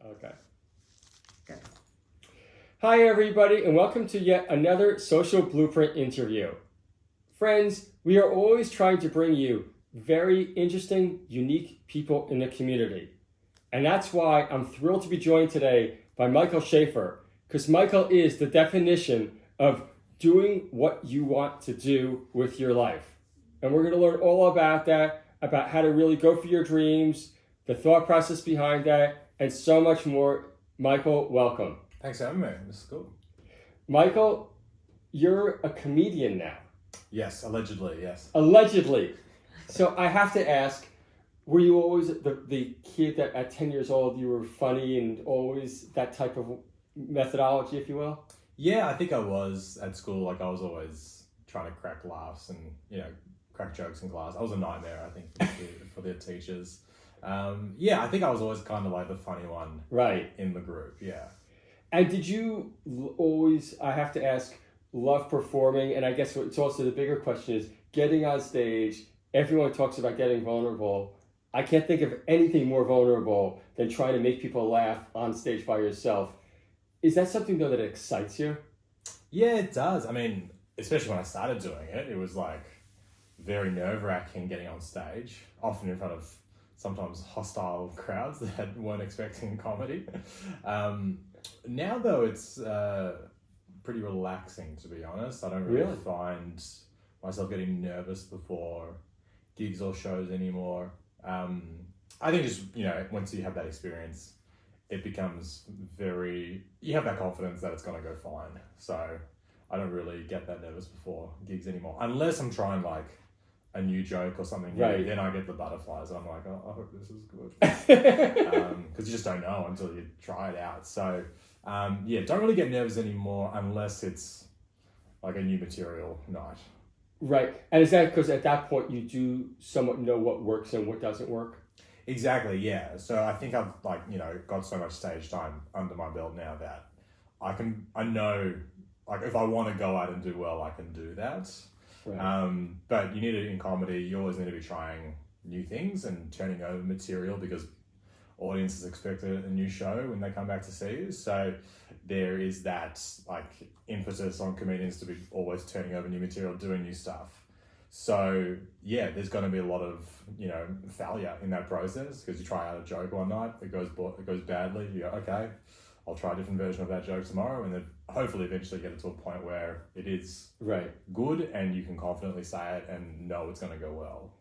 Okay. Good. Hi, everybody, and welcome to yet another Social Blueprint interview. Friends, we are always trying to bring you very interesting, unique people in the community. And that's why I'm thrilled to be joined today by Michael Shafar, because Michael is the definition of doing what you want to do with your life. And we're going to learn all about that, about how to really go for your dreams, the thought process behind that, and so much more. Michael, welcome. Thanks for having me. This is cool. Michael, you're a comedian now. Yes, allegedly, yes. Allegedly. So I have to ask, were you always the kid that at 10 years old you were funny and always that type of methodology, if you will? Yeah, I think I was at school. Like, I was always trying to crack laughs and, crack jokes in class. I was a nightmare, I think, for the teachers. Yeah, I think I was always kind of like the funny one Right. in the group, yeah. And did you always, I have to ask, love performing? And I guess it's also the bigger question is getting on stage. Everyone talks about getting vulnerable. I can't think of anything more vulnerable than trying to make people laugh on stage by yourself. Is that something, though, that excites you? Yeah, it does. I mean, especially when I started doing it, it was like very nerve-wracking getting on stage, often in front of sometimes hostile crowds that weren't expecting comedy. Now, though, it's pretty relaxing, to be honest. I don't really find myself getting nervous before gigs or shows anymore. I think just, once you have that experience, it becomes you have that confidence that it's going to go fine. So I don't really get that nervous before gigs anymore, unless I'm trying like a new joke or something. Right. Then I get the butterflies and I'm like, oh, I hope this is good. Because you just don't know until you try it out. So don't really get nervous anymore unless it's like a new material night. Right. And is that because at that point you do somewhat know what works and what doesn't work? Exactly, yeah. So I think I've got so much stage time under my belt now that I know like if I want to go out and do well, I can do that. Right. But you need it in comedy. You always need to be trying new things and turning over material because audiences expect a new show when they come back to see you. So there is that like impetus on comedians to be always turning over new material, doing new stuff. So yeah, there's going to be a lot of failure in that process because you try out a joke one night, it goes badly. You go, okay, I'll try a different version of that joke tomorrow, and then hopefully eventually get it to a point where it is good and you can confidently say it and know it's going to go well.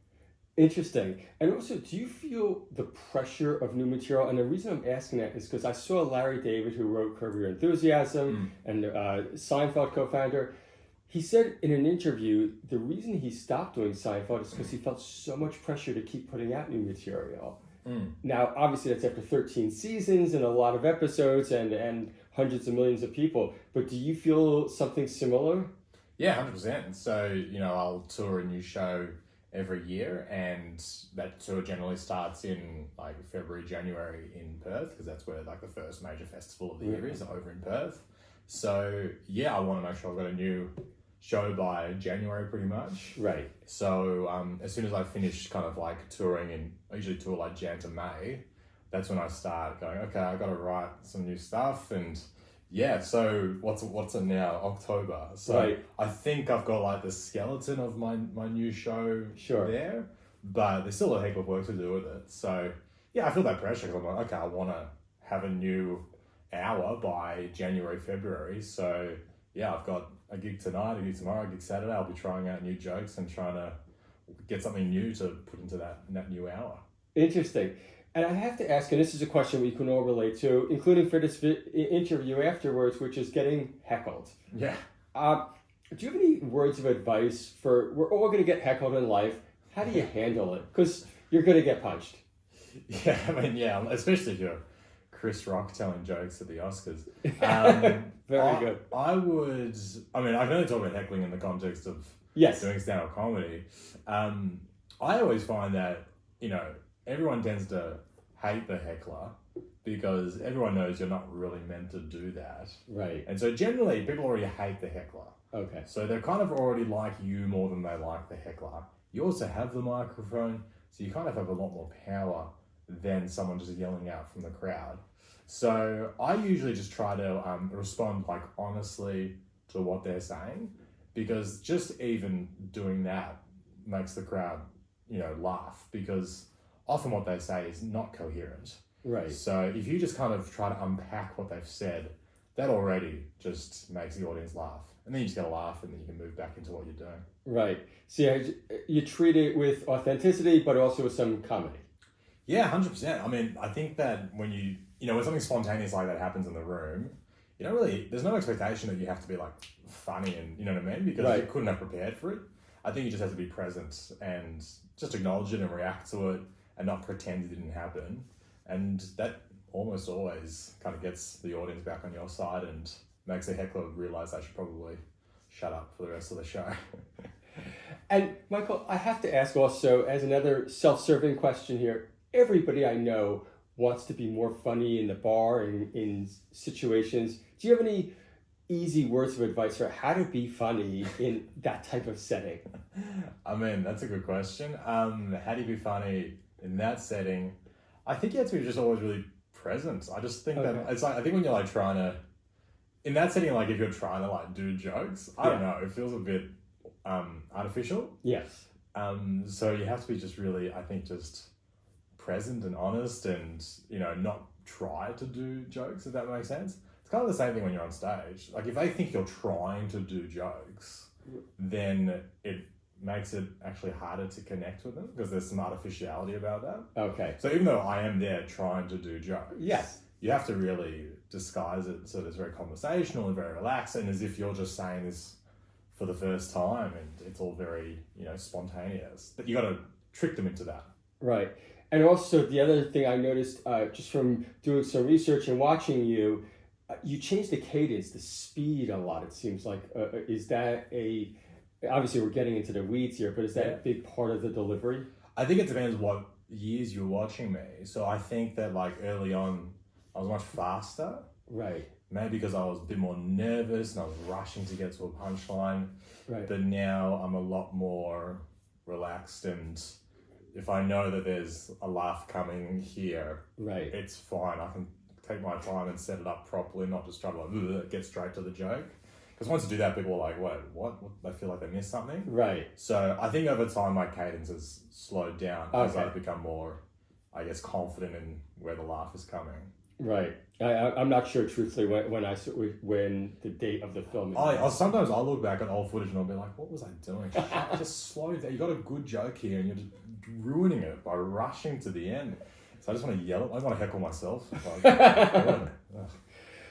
Interesting. And also, do you feel the pressure of new material? And the reason I'm asking that is because I saw Larry David, who wrote Curb Your Enthusiasm and Seinfeld co-founder. He said in an interview, the reason he stopped doing Seinfeld is because he felt so much pressure to keep putting out new material. Now, obviously, that's after 13 seasons and a lot of episodes and hundreds of millions of people. But do you feel something similar? Yeah, 100%. So, I'll tour a new show every year, and that tour generally starts in like February, January in Perth, because that's where like the first major festival of the year is over in Perth. So, yeah, I want to make sure I've got a new show by January pretty much. Right. So as soon as I finish kind of like touring, and I usually tour like Jan to May, that's when I start going, okay, I got to write some new stuff. And yeah, so what's it now? October. So I think I've got like the skeleton of my new show there, but there's still a heap of work to do with it. So yeah, I feel that pressure because I'm like, okay, I want to have a new hour by January, February. So yeah, I've got a gig tonight, a gig tomorrow, a gig Saturday. I'll be trying out new jokes and trying to get something new to put into that new hour. Interesting. And I have to ask, and this is a question we can all relate to, including for this interview afterwards, which is getting heckled. Yeah. Do you have any words of advice for, we're all going to get heckled in life. How do you handle it? Because you're going to get punched. Yeah, I mean, yeah, especially if you're Chris Rock telling jokes at the Oscars. Very good. I can only talk about heckling in the context of doing stand-up comedy. I always find that, everyone tends to hate the heckler because everyone knows you're not really meant to do that. Right. And so generally, people already hate the heckler. Okay. So they're kind of already like you more than they like the heckler. You also have the microphone, so you kind of have a lot more power than someone just yelling out from the crowd. So I usually just try to respond like honestly to what they're saying, because just even doing that makes the crowd, laugh, because often what they say is not coherent. Right. So if you just kind of try to unpack what they've said, that already just makes the audience laugh. And then you just get a laugh, and then you can move back into what you're doing. Right. So you treat it with authenticity, but also with some comedy. Yeah, 100%. I mean, I think that when when something spontaneous like that happens in the room, there's no expectation that you have to be like funny and, you know what I mean? Because you couldn't have prepared for it. I think you just have to be present and just acknowledge it and react to it and not pretend it didn't happen. And that almost always kind of gets the audience back on your side and makes the heckler realize they should probably shut up for the rest of the show. And Michael, I have to ask also, as another self-serving question here, everybody I know wants to be more funny in the bar and in situations. Do you have any easy words of advice for how to be funny in that type of setting? I mean, that's a good question. How do you be funny in that setting? I think you have to be just always really present. I just think that it's like, I think when you're like trying to, in that setting, like if you're trying to like do jokes, I don't know, it feels a bit artificial. Yes. So you have to be just really, I think, just present and honest and, not try to do jokes, if that makes sense. It's kind of the same thing when you're on stage. Like if they think you're trying to do jokes, then it makes it actually harder to connect with them because there's some artificiality about that. Okay. So even though I am there trying to do jokes, yes, you have to really disguise it so that it's very conversational and very relaxed and as if you're just saying this for the first time and it's all very, spontaneous. But you got to trick them into that. Right. And also the other thing I noticed just from doing some research and watching you, you change the cadence, the speed a lot, it seems like. Is that obviously we're getting into the weeds here, but is that a big part of the delivery? I think it depends what years you're watching me. So I think that like early on, I was much faster. Right. Maybe because I was a bit more nervous and I was rushing to get to a punchline. Right. But now I'm a lot more relaxed, and if I know that there's a laugh coming here, right, it's fine. I can take my time and set it up properly, not just try to like get straight to the joke. Because once you do that, people are like, wait, what? They feel like they missed something. Right. So I think over time my cadence has slowed down as I've become more, I guess, confident in where the laugh is coming. Right. I'm not sure, truthfully, when the date of the film is. Sometimes I'll look back at old footage and I'll be like, what was I doing? Just slow down. You got a good joke here and you're just ruining it by rushing to the end. So I just want to yell. I want to heckle myself.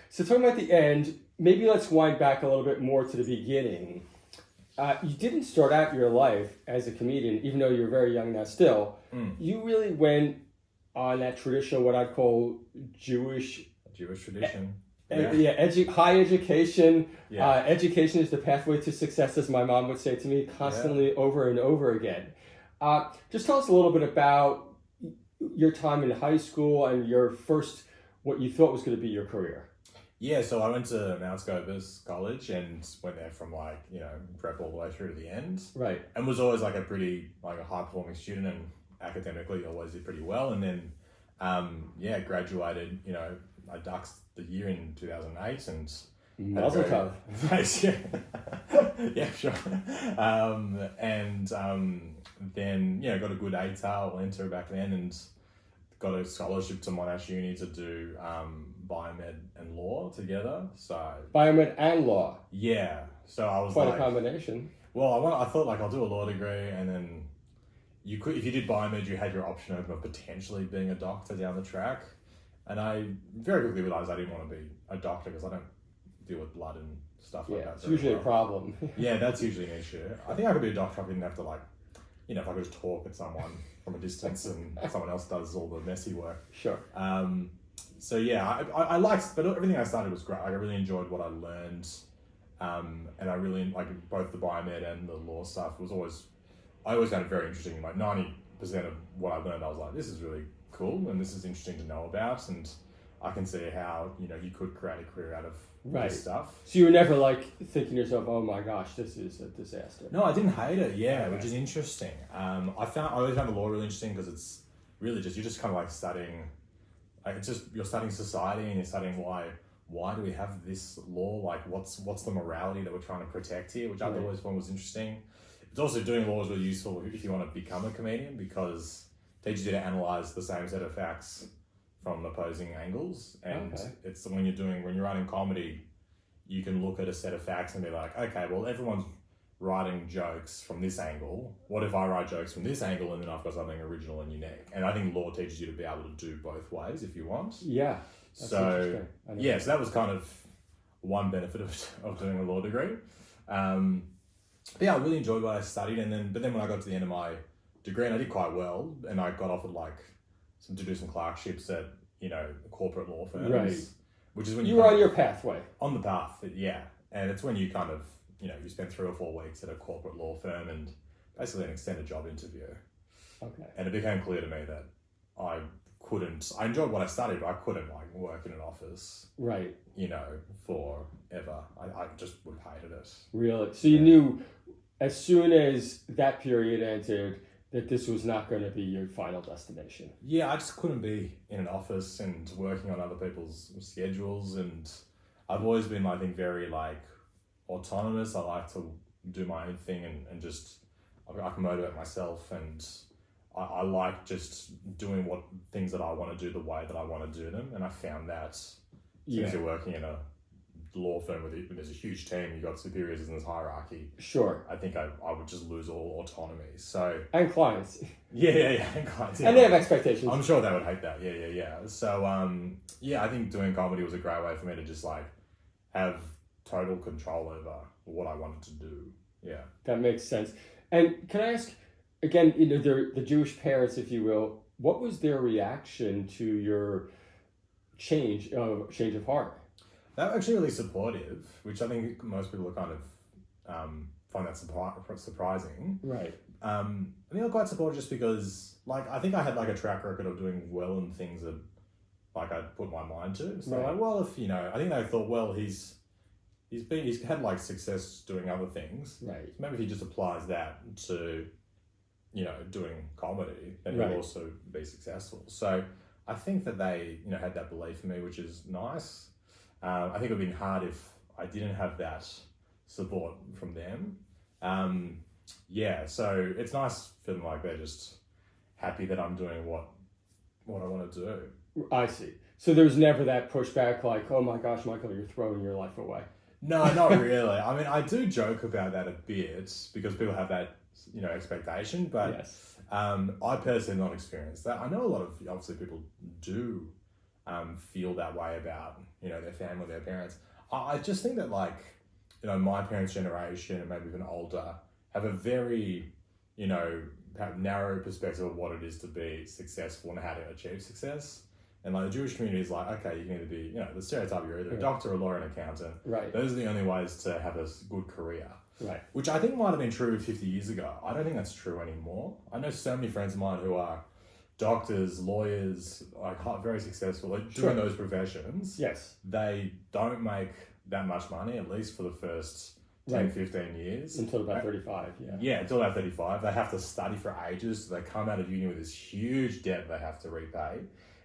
So talking about the end, maybe let's wind back a little bit more to the beginning. You didn't start out your life as a comedian, even though you're very young now still. You really went on that traditional, what I'd call Jewish tradition. High education. Yeah. Education is the pathway to success, as my mom would say to me constantly over and over again. Just tell us a little bit about your time in high school and your first, what you thought was going to be your career. Yeah, so I went to Mount Scobus College and went there from prep all the way through to the end. Right. And was always like a pretty a high performing student and academically always did pretty well. And then, graduated, I duxed the year in 2008 and... Mazel tov. Yeah, sure. Then, got a good ATAR or enter back then and got a scholarship to Monash Uni to do biomed and law together. So biomed and law. Yeah. So I was quite a combination. Well, I thought I'll do a law degree and then you could, if you did biomed, you had your option of potentially being a doctor down the track. And I very quickly realized I didn't want to be a doctor because I don't deal with blood and stuff like that. It's usually a problem. Yeah, that's usually an issue. I think I could be a doctor if I didn't have to if I could just talk at someone from a distance and someone else does all the messy work. Sure. So yeah, I liked, but everything I started was great. I really enjoyed what I learned. And I really, both the biomed and the law stuff I always found it very interesting. 90% of what I learned, I was like, this is really cool and this is interesting to know about. And I can see how, you could create a career out of this stuff. So you were never thinking to yourself, oh my gosh, this is a disaster. No, I didn't hate it. Which is interesting. I always found the law really interesting because it's really just, you're just kind of studying like it's just, you're studying society and you're studying why do we have this law? Like what's the morality that we're trying to protect here, which I've always found was interesting. It's also, doing law is really useful if you want to become a comedian, because it teaches you to analyze the same set of facts from opposing angles. And it's when you're writing comedy, you can look at a set of facts and be like, okay, well, everyone's writing jokes from this angle. What if I write jokes from this angle and then I've got something original and unique? And I think law teaches you to be able to do both ways if you want. Yeah. So that was kind of one benefit of doing a law degree. But yeah, I really enjoyed what I studied, but then when I got to the end of my degree, and I did quite well, and I got offered to do some clerkships at corporate law firms, right? Which is when you were on your pathway. On the path, yeah, and it's when you kind of you spend 3 or 4 weeks at a corporate law firm and basically an extended job interview. Okay. And it became clear to me that I enjoyed what I studied, but I couldn't work in an office, right? Forever. I just would have hated it. Really? So you knew as soon as that period ended that this was not going to be your final destination. Yeah, I just couldn't be in an office and working on other people's schedules, and I've always been, I think, very autonomous. I like to do my own thing and just I can motivate myself, and I like just doing things that I want to do the way that I want to do them. And I found that since you're working in a law firm with there's a huge team, you've got superiors and there's hierarchy. Sure. I think I would just lose all autonomy. So and clients. Yeah, and clients. Yeah. And they have expectations. I'm sure they would hate that. Yeah. So I think doing comedy was a great way for me to just have total control over what I wanted to do. Yeah. That makes sense. And can I ask, again, the Jewish parents, if you will, what was their reaction to your change of heart? They were actually really supportive, which I think most people are kind of find that surprising. Right. I think they're quite supportive just because, I think I had a track record of doing well in things that I put my mind to. So I think they thought, well, he's had success doing other things. Right. So maybe if he just applies that to doing comedy, then he'll also be successful. So I think that they, had that belief in me, which is nice. I think it would have been hard if I didn't have that support from them. So it's nice feeling like they're just happy that I'm doing what I want to do. I see. So there's never that pushback oh my gosh, Michael, you're throwing your life away. No, not really. I mean, I do joke about that a bit because people have that, expectation, but yes. I personally not experienced that. I know a lot of, obviously, people do feel that way about, their family, their parents. I just think that my parents' generation and maybe even older have a very, narrow perspective of what it is to be successful and how to achieve success. And the Jewish community is okay, you can either be, the stereotype, you're either a doctor, a lawyer, an accountant. Right. Those are the only ways to have a good career. Right. Which I think might have been true 50 years ago. I don't think that's true anymore. I know so many friends of mine who are doctors, lawyers, very successful, doing those professions. Yes. They don't make that much money, at least for the first 10, 15 years. Until about 35, yeah. Yeah, until about 35. They have to study for ages. So they come out of uni with this huge debt they have to repay.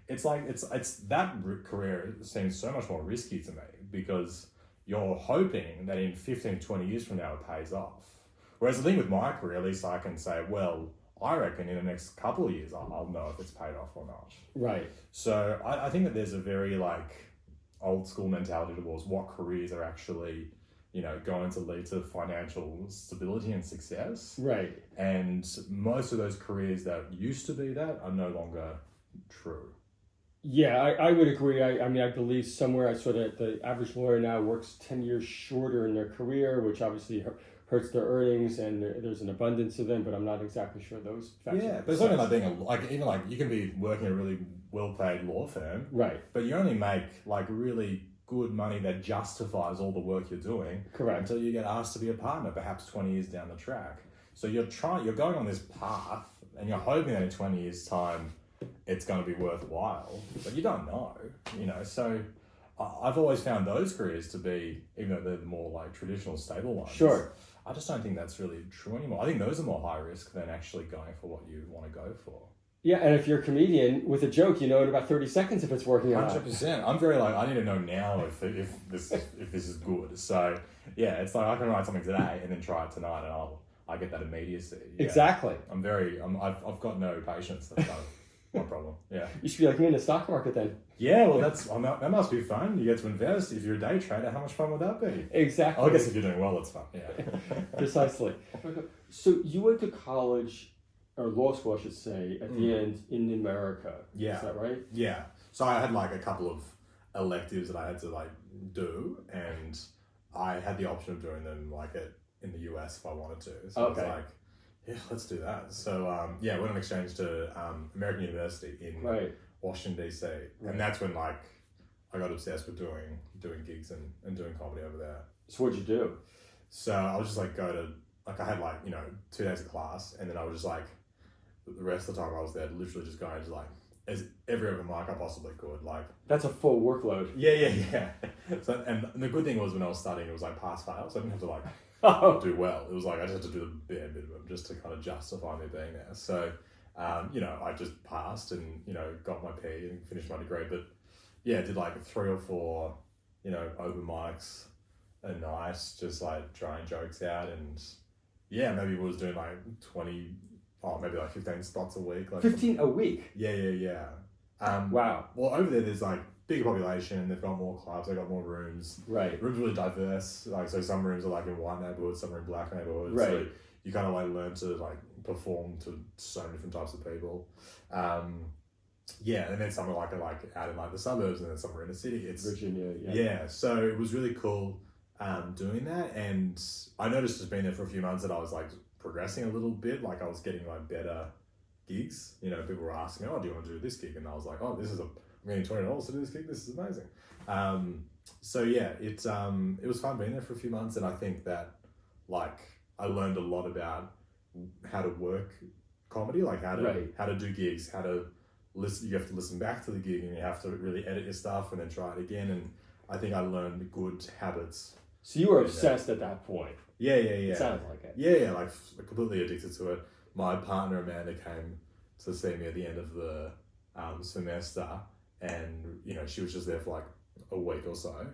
It's it's that career seems so much more risky to me because you're hoping that in 15, 20 years from now it pays off. Whereas the thing with my career, at least I can say, well, I reckon in the next couple of years I'll know if it's paid off or not. Right. So I think that there's a very old school mentality towards what careers are actually, going to lead to financial stability and success. Right. And most of those careers that used to be that are no longer true. Yeah, I would agree. I believe somewhere I saw that the average lawyer now works 10 years shorter in their career, which obviously hurts their earnings, and there's an abundance of them, but I'm not exactly sure those factors. Yeah, there's something being you can be working in a really well-paid law firm, right? But you only make really good money that justifies all the work you're doing, correct? Until you get asked to be a partner, perhaps 20 years down the track. So you're going on this path, and you're hoping that in 20 years' time it's going to be worthwhile, but you don't know, so I've always found those careers to be, even though they're the more traditional stable ones. Sure. I just don't think that's really true anymore. I think those are more high risk than actually going for what you want to go for. Yeah, and if you're a comedian with a joke, you know in about 30 seconds if it's working or not. 100%. I'm very like, I need to know now if this is good. So yeah, it's like I can write something today and then try it tonight, and I get that immediacy. Yeah. Exactly. I've got no patience. That's kind of my problem. Yeah. You should be like me in the stock market then. Yeah, well, that must be fun. You get to invest. If you're a day trader, how much fun would that be? Exactly. I guess if you're doing well, it's fun. Yeah. Precisely. So you went to college, or law school, I should say, at the end in America. Yeah. Is that right? Yeah. So I had like a couple of electives that I had to like do, and I had the option of doing them like in the US if I wanted to. So I was like, yeah, let's do that. So yeah, I went on exchange to American University in Washington DC, and that's when like I got obsessed with doing gigs and doing comedy over there. So what'd you do? So I was just like I had like 2 days of class, and then I was just like the rest of the time I was there literally just going to like as every open mic I possibly could. Like that's a full workload. Yeah. So and the good thing was when I was studying it was like pass fail, so I didn't have to like do well. It was like I just had to do the bare minimum just to kind of justify me being there. So I just passed and got my P and finished my degree. But yeah, I did like 3 or 4 open mics a night, just like trying jokes out, and yeah, maybe was doing like 15 spots a week. Like 15 a week? Yeah. Wow. Well, over there, there's like bigger population. They've got more clubs. They've got more rooms. Right. Rooms are really diverse. Like so, some rooms are like in white neighborhoods, some are in black neighborhoods. Right. So you kind of like learn to like perform to so many different types of people. Yeah, and then some are like out in like the suburbs, and then some are in the city. It's Virginia. Yeah. So it was really cool doing that, and I noticed just being there for a few months that I was like progressing a little bit. Like I was getting like better gigs. People were asking, "Oh, do you want to do this gig?" And I was like, "Oh, I'm getting $20 to do this gig. This is amazing." So yeah, it was fun being there for a few months, and I think that like I learned a lot about how to work comedy, like how to do gigs, how to listen. You have to listen back to the gig, and you have to really edit your stuff and then try it again. And I think I learned good habits. So you were obsessed at that point. Yeah. It sounds like it. Yeah, like completely addicted to it. My partner Amanda came to see me at the end of the semester, and she was just there for like a week or so,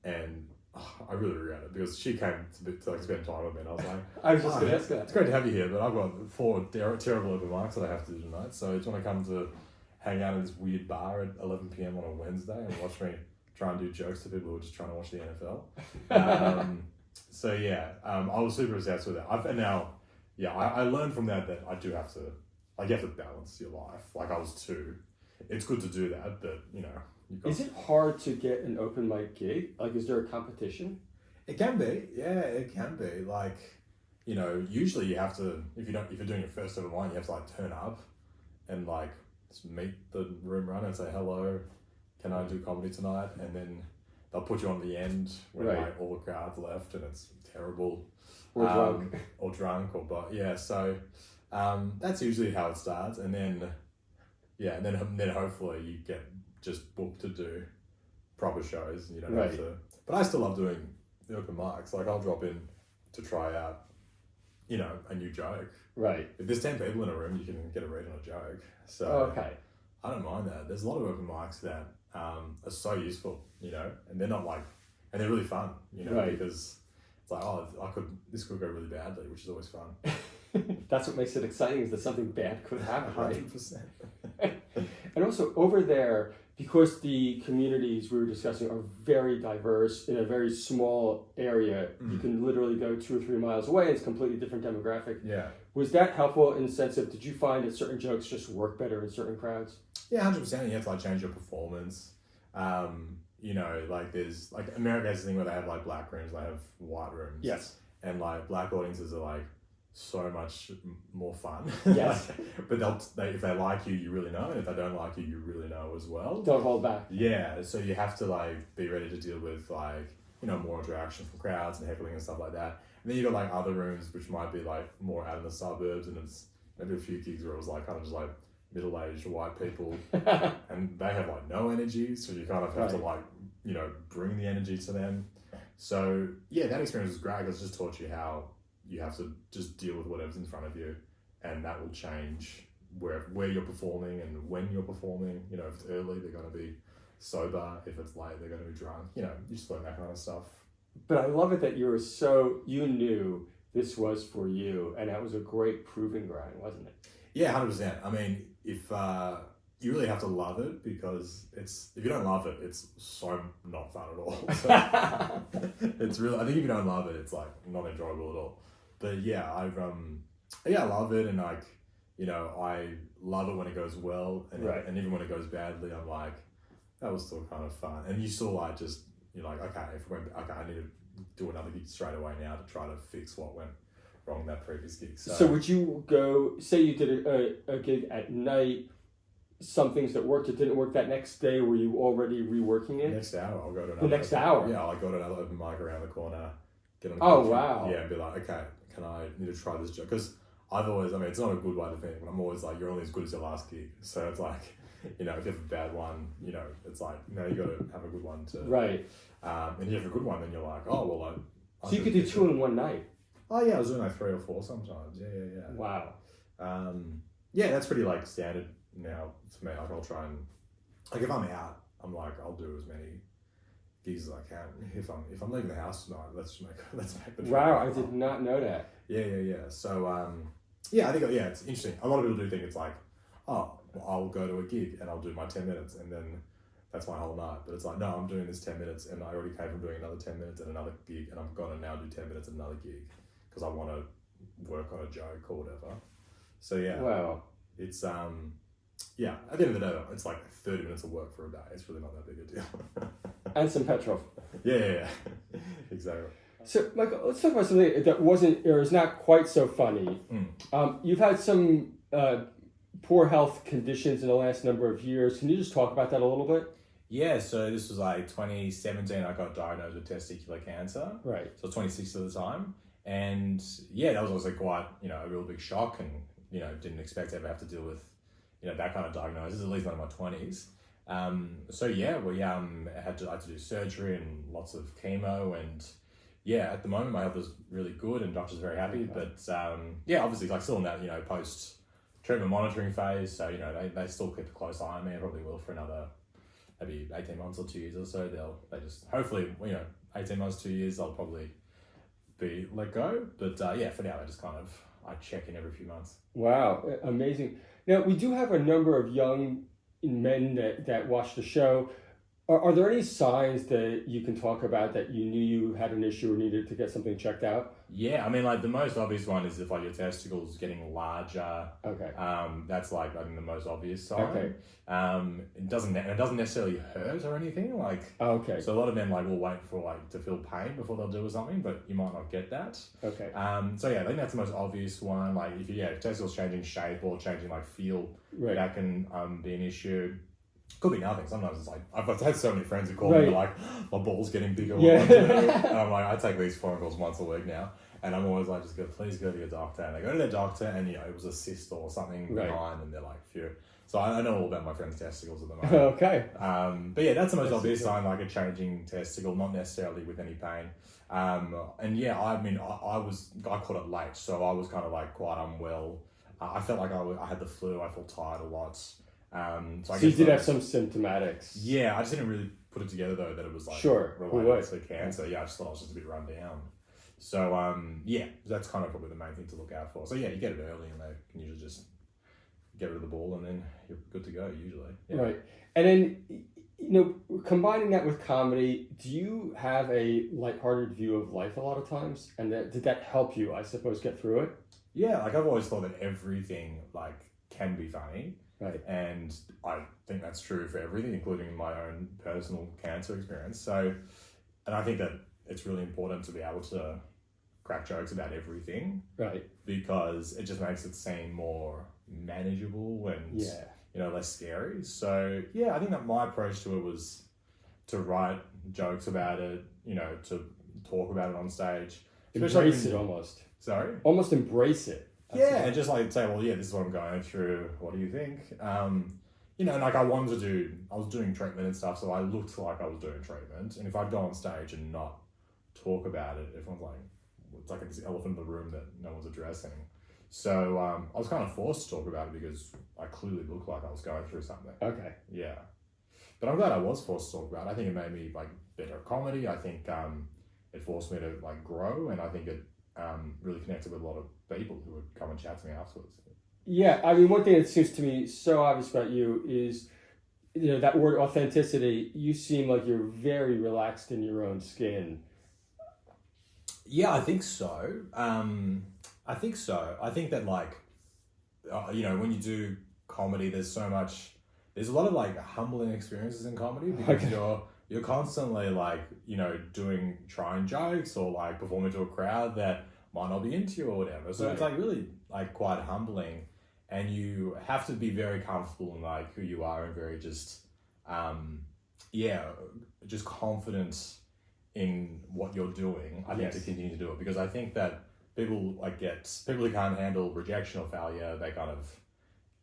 and I really regret it because she came to like spend time with me, and I was like, I was just going to ask that. It's great to have you here, but I've got 4 terrible open mics that I have to do tonight. So do you want to come to hang out in this weird bar at 11 p.m. on a Wednesday and watch me try and do jokes to people who are just trying to watch the NFL? So yeah, I was super obsessed with it. I learned from that I do have to, like, you have to balance your life. Like I was too. It's good to do that, but Is it hard to get an open mic gig? Like, is there a competition? It can be. Yeah, it can be. Like, usually you have to, if you're doing your first open mic, you have to like turn up and like just meet the room runner and say, "Hello, can I do comedy tonight?" And then they'll put you on the end when like all the crowd's left and it's terrible. Or drunk. Or drunk, but yeah, so that's usually how it starts. And then then hopefully you get just booked to do proper shows, and you don't have to. But I still love doing the open mics. Like I'll drop in to try out, a new joke. Right. If there's 10 people in a room, you can get a read on a joke. So I don't mind that. There's a lot of open mics that are so useful, and they're not like, and they're really fun, because it's like, this could go really badly, which is always fun. That's what makes it exciting, is that something bad could happen. 100%. And also over there, because the communities we were discussing are very diverse in a very small area, you can literally go 2 or 3 miles away. It's a completely different demographic. Yeah. Was that helpful in the sense of, did you find that certain jokes just work better in certain crowds? Yeah, 100%. You have to like change your performance. Like there's like America has this thing where they have like black rooms, they have white rooms. Yes. And like black audiences are like so much more fun. Yes. But if they like you, you really know, and if they don't like you, you really know as well. Don't hold back. Yeah. So you have to like be ready to deal with like more interaction from crowds and heckling and stuff like that. And then you got like other rooms which might be like more out in the suburbs, and it's maybe a few gigs where it was like kind of just like middle-aged white people and they have like no energy, so you kind of have to like bring the energy to them. So yeah, that experience was great. It's just taught you how you have to just deal with whatever's in front of you, and that will change where you're performing and when you're performing. You know, if it's early, they're going to be sober. If it's late, they're going to be drunk. You know, you just learn that kind of stuff. But I love it that you knew this was for you, and that was a great proving ground, wasn't it? Yeah, 100%. I mean, if you really have to love it, because if you don't love it, it's so not fun at all. So it's really, I think if you don't love it, it's like not enjoyable at all. But yeah, I love it, and like, you know, I love it when it goes well, and right. and even when it goes badly, I'm like, that was still kind of fun. And you still like you're like, okay, I need to do another gig straight away now to try to fix what went wrong in that previous gig. So would you go, say you did a gig at night, some things that worked, it didn't work that next day, were you already reworking it? Next hour, I'll go to the next hour? Yeah, I'll go to another open mic around the corner, get on Oh, wow. Yeah, and be like, okay, I need to try this joke? Because I've always, I mean, it's not a good way to think, but I'm always like, you're only as good as your last gig. So it's like, you know, if you have a bad one, you know, it's like, no, you got to have a good one too. Right. And if you have a good one, then you're like, oh, well, so you could do 2 in one night? Oh, yeah, I was doing like 3 or 4 sometimes. Yeah. Wow. Yeah, that's pretty like standard now for me. Like I'll try and, like if I'm out, I'm like, I'll do as many gigs as I can. If I'm leaving the house tonight, let's make the trip. Wow, I did not know that. Yeah. So, yeah, I think, yeah, it's interesting. A lot of people do think it's like, oh, I'll go to a gig and I'll do my 10 minutes and then that's my whole night. But it's like, no, I'm doing this 10 minutes and I already came from doing another 10 minutes at another gig and I'm going to now do 10 minutes at another gig because I want to work on a joke or whatever. So, yeah. Wow. It's, yeah, at the end of the day, it's like 30 minutes of work for a day. It's really not that big a deal. And some petrol. Yeah. Exactly. So, Michael, let's talk about something that wasn't, or is not quite so funny. You've had some poor health conditions in the last number of years. Can you just talk about that a little bit? Yeah, so this was like 2017, I got diagnosed with testicular cancer. Right. So I was 26 at the time. And yeah, that was also quite, you know, a real big shock and, you know, didn't expect to ever have to deal with, you know, that kind of diagnosis, at least not in my 20s. So yeah, we I had to do surgery and lots of chemo, and yeah, at the moment my health is really good and doctor's very happy. Okay. But yeah, obviously like still in that, you know, post treatment monitoring phase. So, you know, they still keep a close eye on me. I probably will for another maybe 18 months or 2 years or so. They just hopefully, you know, 18 months, 2 years, I'll probably be let go. But yeah, for now I just kind of I check in every few months. Wow, amazing. Now we do have a number of young men that watch the show. Are there any signs that you can talk about that you knew you had an issue or needed to get something checked out? Yeah, I mean, like the most obvious one is if like your testicles getting larger. Okay. That's like I think the most obvious sign. Okay. It doesn't necessarily hurt or anything. Like. Okay. So a lot of men like will wait for like to feel pain before they'll do something, but you might not get that. Okay. So yeah, I think that's the most obvious one. Like if testicles changing shape or changing like feel, right. That can be an issue. Could be nothing. Sometimes it's like, I've had so many friends who call me like, my ball's getting bigger. Yeah. And I'm like, I take these phone calls once a week now. And I'm always like, please go to your doctor. And they go to their doctor and, you know, it was a cyst or something behind and they're like, phew. So I know all about my friend's testicles at the moment. Okay. But yeah, that's the most obvious sign, like a changing testicle, not necessarily with any pain. And yeah, I mean, I caught it late. So I was kind of like quite unwell. I felt like I had the flu. I felt tired a lot. So you did have some symptomatics. Yeah, I just didn't really put it together though that it was like related to cancer. Yeah, I just thought I was just a bit run down. So yeah, that's kind of probably the main thing to look out for. So yeah, you get it early and they can usually just get rid of the ball and then you're good to go usually. Yeah. Right. And then, you know, combining that with comedy, do you have a lighthearted view of life a lot of times? And did that help you, I suppose, get through it? Yeah, like I've always thought that everything like can be funny. Right. And I think that's true for everything, including my own personal cancer experience. So, and I think that it's really important to be able to crack jokes about everything. Right. Because it just makes it seem more manageable and, you know, less scary. So, yeah, I think that my approach to it was to write jokes about it, you know, to talk about it on stage. Embrace it almost. Sorry? Almost embrace it. Yeah, and just like say, well, yeah, this is what I'm going through. What do you think? You know, and like I was doing treatment and stuff, so I looked like I was doing treatment. And if I'd go on stage and not talk about it, everyone's like, it's like this elephant in the room that no one's addressing. So I was kind of forced to talk about it because I clearly looked like I was going through something. Okay. Yeah. But I'm glad I was forced to talk about it. I think it made me like better at comedy. I think it forced me to like grow, and I think it really connected with a lot of people who would come and chat to me afterwards. Yeah, I mean, one thing that seems to me so obvious about you is, that word authenticity. You seem like you're very relaxed in your own skin. Yeah, I think so. I think so. I think that like, when you do comedy, there's a lot of like humbling experiences in comedy because you're constantly like, trying jokes or like performing to a crowd that might not be into you or whatever. So It's like really like quite humbling, and you have to be very comfortable in like who you are and very just confident in what you're doing. I think to continue to do it, because I think that people who can't handle rejection or failure, they kind of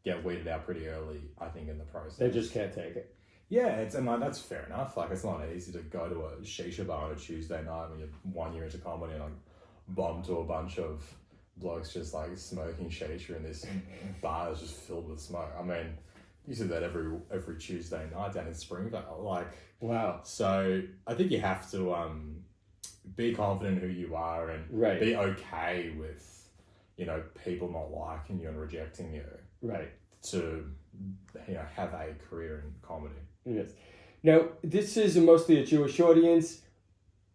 get weeded out pretty early, I think, in the process. They just can't take it. Yeah, that's fair enough. Like, it's not easy to go to a shisha bar on a Tuesday night when you're 1 year into comedy and like bomb to a bunch of blokes just like smoking shisha, and this bar is just filled with smoke. I mean, you see that every Tuesday night down in Springvale. Like, wow. So I think you have to be confident in who you are and be okay with, people not liking you and rejecting you. Right. To, have a career in comedy. Yes. Now, this is mostly a Jewish audience.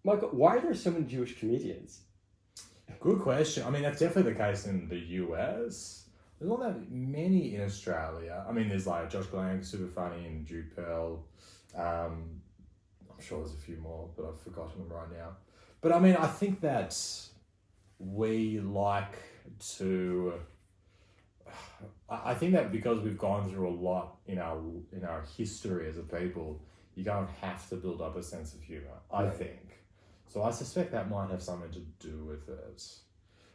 Michael, why are there so many Jewish comedians? Good question. I mean, that's definitely the case in the US. There's not that many in Australia. I mean, there's like Josh Glank, super funny, and Jude Pearl. I'm sure there's a few more, but I've forgotten them right now. But I mean, I think that we like to... I think that because we've gone through a lot in our history as a people, you kind of have to build up a sense of humor, I think. So I suspect that might have something to do with it.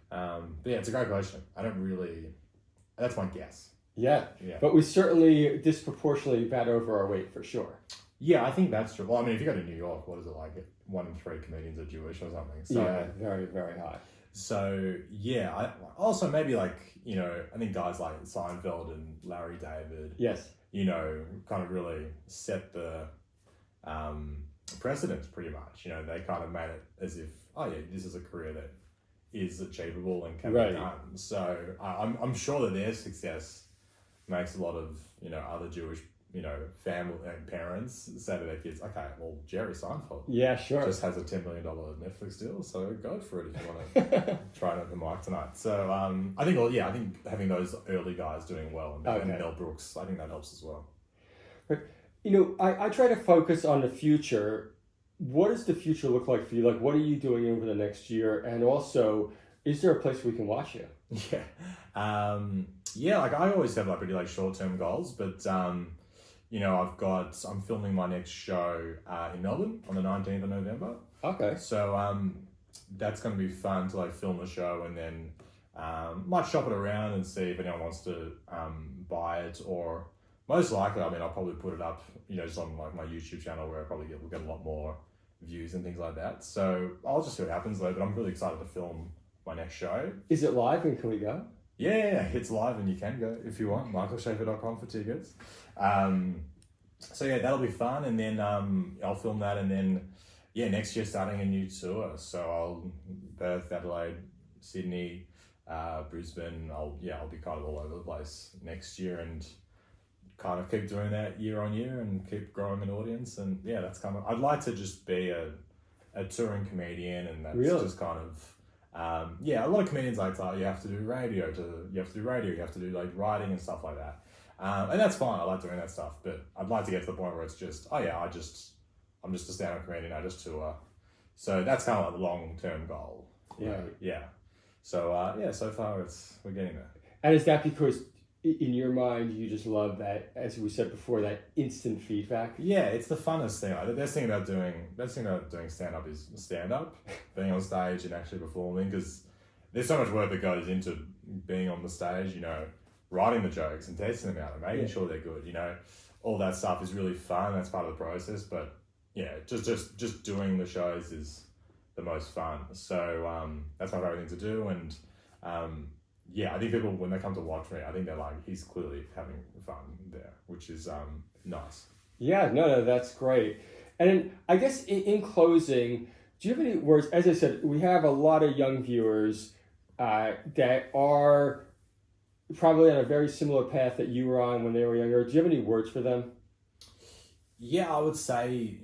But yeah, it's a great question. That's my guess. Yeah. But we certainly disproportionately bat over our weight, for sure. Yeah, I think that's true. Well, I mean, if you go to New York, what is it like? 1 in 3 comedians are Jewish or something. So, yeah, very, very high. So, yeah, I also maybe like, I think guys like Seinfeld and Larry David, kind of really set the precedence pretty much. They kind of made it as if, this is a career that is achievable and can be done. So I'm sure that their success makes a lot of, other Jewish family and parents say to their kids, okay, well, Jerry Seinfeld just has a $10 million Netflix deal, so go for it if you want to try it at the mic tonight. So I think having those early guys doing well and Mel Brooks, I think that helps as well. I try to focus on the future. What does the future look like for you? Like, what are you doing over the next year? And also, is there a place we can watch you? Like I always have like pretty like short-term goals, but I'm filming my next show in Melbourne on the 19th of November. Okay. So that's going to be fun to like film the show, and then might shop it around and see if anyone wants to buy it, or most likely, I'll probably put it up, just on like my YouTube channel where we'll get a lot more views and things like that. So I'll just see what happens though, but I'm really excited to film my next show. Is it live and can we go? Yeah, it's live and you can go if you want. michaelshaffer.com for tickets. So yeah, that'll be fun, and then I'll film that, and then next year starting a new tour. So I'll Perth, Adelaide, Sydney, Brisbane. I'll be kind of all over the place next year, and kind of keep doing that year on year and keep growing an audience. And that's kind of, I'd like to just be a touring comedian, and that's just kind of a lot of comedians like you have to do radio, you have to do like writing and stuff like that. And that's fine. I like doing that stuff, but I'd like to get to the point where it's just, I'm just a stand-up comedian. I just tour. So that's kind of like the long-term goal. Yeah. So so far we're getting there. And is that because in your mind you just love that, as we said before, that instant feedback? Yeah, it's the funnest thing. The best thing about doing stand-up is stand-up, being on stage and actually performing, because there's so much work that goes into being on the stage, writing the jokes and testing them out and making sure they're good, all that stuff is really fun. That's part of the process, but just doing the shows is the most fun. So that's my favorite thing to do, and yeah, I think people, when they come to watch me, I think they're like, he's clearly having fun there, which is nice. Yeah, no, that's great. And then I guess in closing, do you have any words? As I said, we have a lot of young viewers that are probably on a very similar path that you were on when they were younger. Do you have any words for them? Yeah, I would say,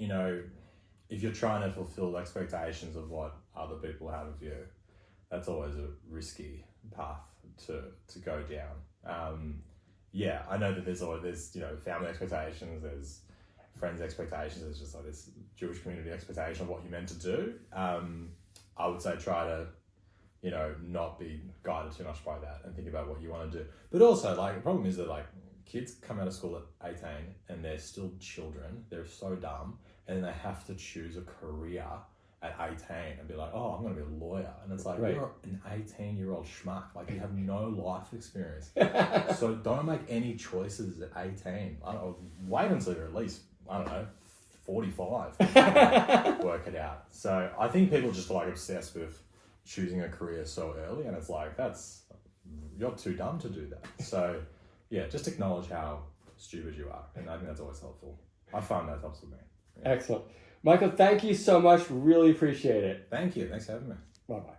if you're trying to fulfill expectations of what other people have of you, that's always a risky path to go down. Yeah, I know that there's family expectations, there's friends' expectations, there's just like this Jewish community expectation of what you're meant to do. I would say try to, not be guided too much by that and think about what you want to do. But also, like, the problem is that, like, kids come out of school at 18 and they're still children. They're so dumb. And then they have to choose a career at 18 and be like, oh, I'm going to be a lawyer. And it's like, You're an 18-year-old schmuck. Like, you have no life experience. So don't make any choices at 18. Wait until you're at least, 45. Work it out. So I think people just like obsessed with choosing a career so early. And it's like, you're too dumb to do that. So yeah, just acknowledge how stupid you are. And I think that's always helpful. I find that helps with me. Yeah. Excellent. Michael, thank you so much. Really appreciate it. Thank you. Thanks for having me. Bye-bye.